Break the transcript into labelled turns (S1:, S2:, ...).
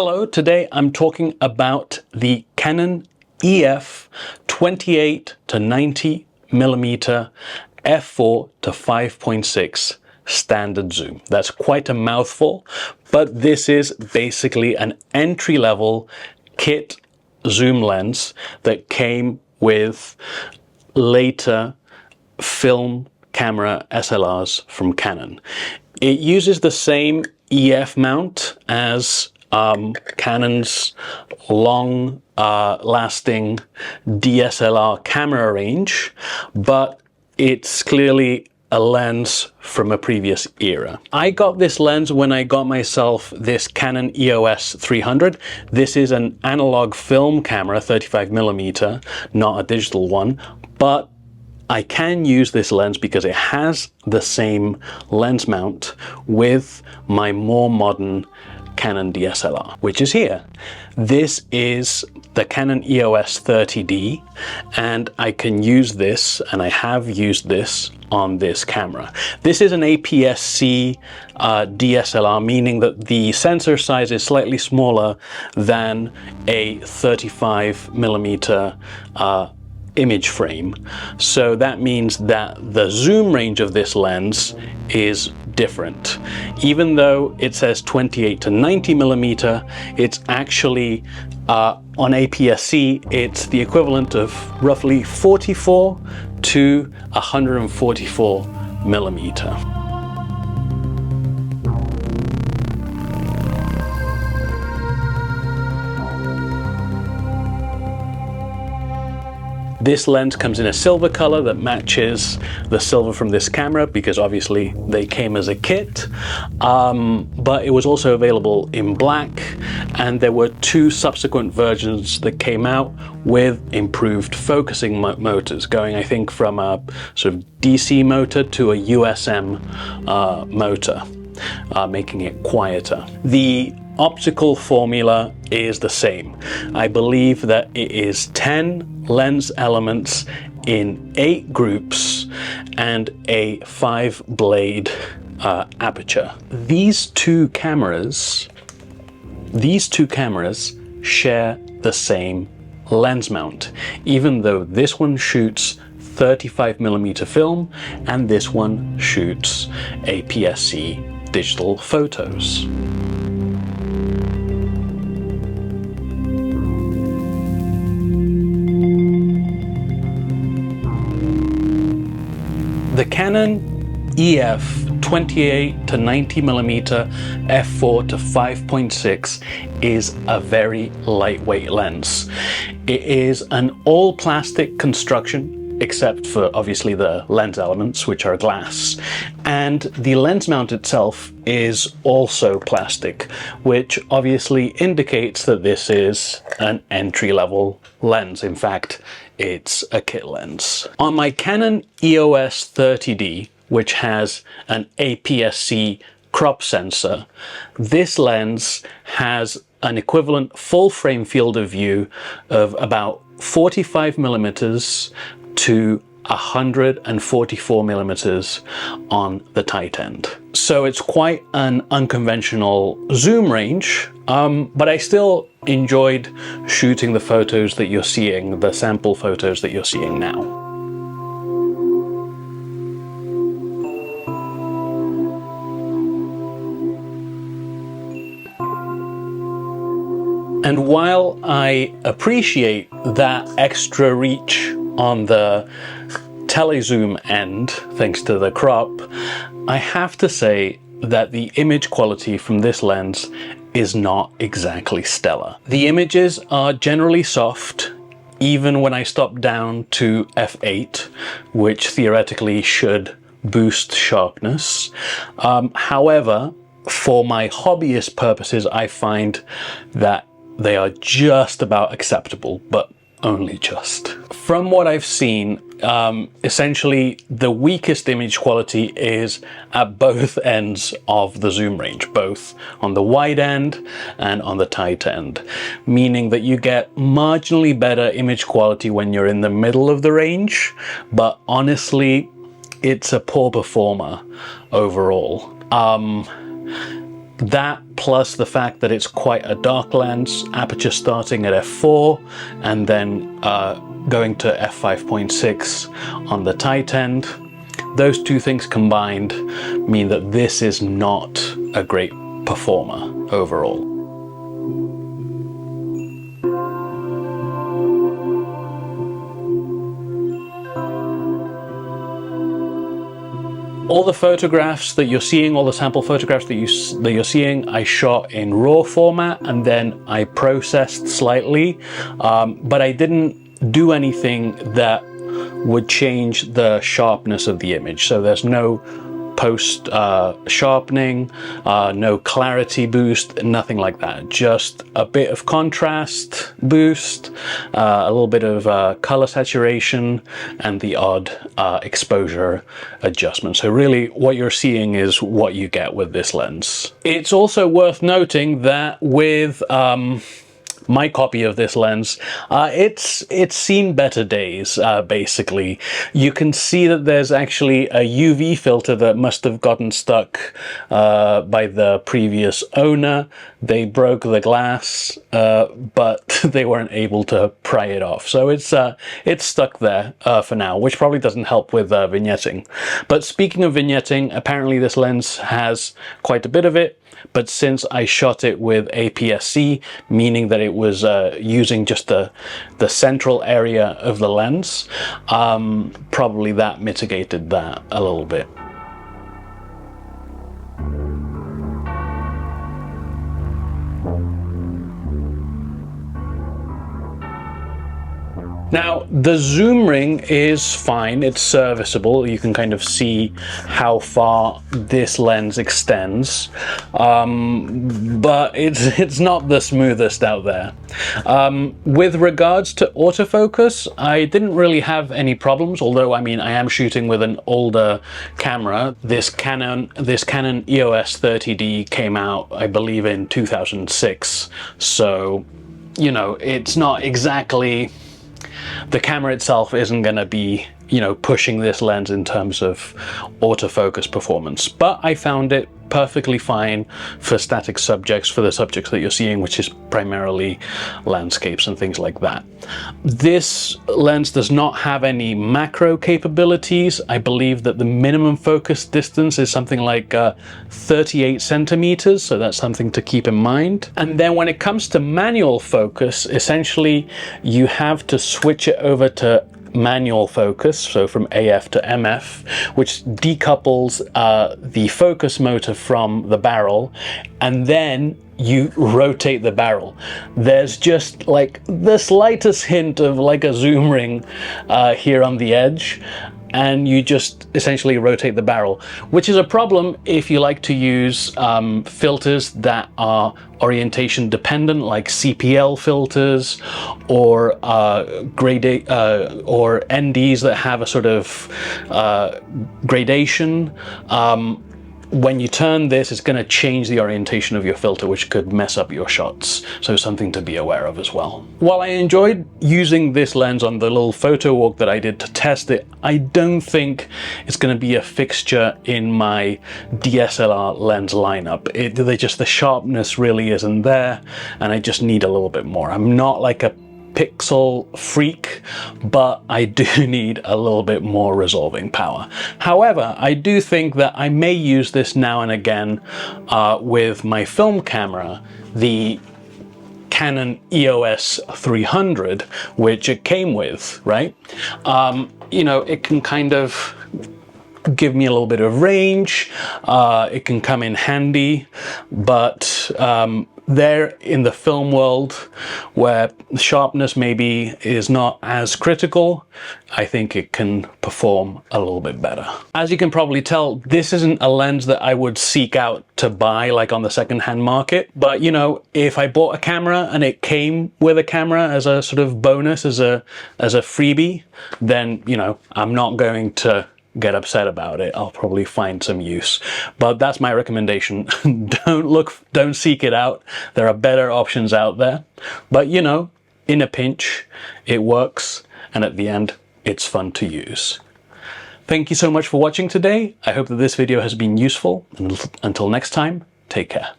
S1: Hello, today I'm talking about the Canon EF 28 to 90 millimeter f4 to 5.6 standard zoom. That's quite a mouthful, but this is basically an entry-level kit zoom lens that came with later film camera SLRs from Canon. It uses the same EF mount as Canon's long lasting DSLR camera range, but it's clearly a lens from a previous era. I got this lens when I got myself this Canon EOS 300. This is an analog film camera, 35mm, not a digital one, but I can use this lens because it has the same lens mount with my more modern Canon DSLR, which is here. This is the Canon EOS 30D, and I can use this, and I have used this on this camera. This is an APS-C DSLR, meaning that the sensor size is slightly smaller than a 35mm image frame. So that means that the zoom range of this lens is different. Even though it says 28 to 90 millimeter, it's actually on APS-C, it's the equivalent of roughly 44 to 144 millimeter. This lens comes in a silver color that matches the silver from this camera because obviously they came as a kit, but it was also available in black, and there were two subsequent versions that came out with improved focusing motors, going I think from a sort of DC motor to a USM motor, making it quieter. The optical formula is the same. I believe that it is 10 lens elements in 8 groups and a 5-blade aperture. These two cameras share the same lens mount, even though this one shoots 35mm film and this one shoots APS-C digital photos. The Canon EF 28 to 90 millimeter f4 to 5.6 is a very lightweight lens. It is an all plastic construction, except for obviously the lens elements, which are glass. And the lens mount itself is also plastic, which obviously indicates that this is an entry-level lens. In fact, it's a kit lens. On my Canon EOS 30D, which has an APS-C crop sensor, this lens has an equivalent full frame field of view of about 45 millimeters to 144 millimeters on the tight end. So it's quite an unconventional zoom range, but I still enjoyed shooting the photos that you're seeing, the sample photos that you're seeing now. And while I appreciate that extra reach on the telezoom end, thanks to the crop, I have to say that the image quality from this lens is not exactly stellar. The images are generally soft, even when I stop down to f8, which theoretically should boost sharpness. However, for my hobbyist purposes, I find that they are just about acceptable, but only just. From what I've seen, essentially the weakest image quality is at both ends of the zoom range, both on the wide end and on the tight end, meaning that you get marginally better image quality when you're in the middle of the range, but honestly, it's a poor performer overall. That plus the fact that it's quite a dark lens, aperture starting at f4 and then going to f5.6 on the tight end. Those two things combined mean that this is not a great performer overall. All the photographs that you're seeing, all the sample photographs that you're seeing, I shot in RAW format and then I processed slightly, but I didn't do anything that would change the sharpness of the image. So there's no post sharpening, no clarity boost, nothing like that. Just a bit of contrast boost, a little bit of color saturation, and the odd exposure adjustment. So really what you're seeing is what you get with this lens. It's also worth noting that with my copy of this lens, it's seen better days, basically. You can see that there's actually a UV filter that must have gotten stuck by the previous owner. They broke the glass, but they weren't able to pry it off. So it's stuck there for now, which probably doesn't help with vignetting. But speaking of vignetting, apparently this lens has quite a bit of it. But since I shot it with APS-C, meaning that it was using just the central area of the lens, probably that mitigated that a little bit. Now, the zoom ring is fine, it's serviceable. You can kind of see how far this lens extends, but it's not the smoothest out there. With regards to autofocus, I didn't really have any problems, although, I mean, I am shooting with an older camera. This Canon EOS 30D came out, I believe, in 2006, so, you know, it's not exactly... The camera itself isn't going to be, you know, pushing this lens in terms of autofocus performance, but I found it perfectly fine for static subjects, for the subjects that you're seeing, which is primarily landscapes and things like that. This lens does not have any macro capabilities. I believe that the minimum focus distance is something like 38 centimeters, so that's something to keep in mind. And then when it comes to manual focus, essentially you have to switch it over to manual focus, so from AF to MF, which decouples the focus motor from the barrel, and then you rotate the barrel. There's just like the slightest hint of like a zoom ring here on the edge, and you just essentially rotate the barrel, which is a problem if you like to use filters that are orientation dependent, like CPL filters or or NDs that have a sort of gradation. When you turn this, it's going to change the orientation of your filter, which could mess up your shots. So something to be aware of as well. While I enjoyed using this lens on the little photo walk that I did to test it, I don't think it's going to be a fixture in my DSLR lens lineup. The sharpness really isn't there, and I just need a little bit more. I'm not like a pixel freak, but I do need a little bit more resolving power. However, I do think that I may use this now and again with my film camera, the Canon EOS 300, which it came with, right? You know, it can kind of give me a little bit of range, it can come in handy, but there in the film world where sharpness maybe is not as critical, I think it can perform a little bit better. As you can probably tell, this isn't a lens that I would seek out to buy like on the secondhand market, but you know, if I bought a camera and it came with a camera as a sort of bonus, as a freebie, then you know, I'm not going to get upset about it. I'll probably find some use, but that's my recommendation. Don't seek it out. There are better options out there, but you know, in a pinch, it works, and at the end, it's fun to use. Thank you so much for watching today. I hope that this video has been useful, and until next time, take care.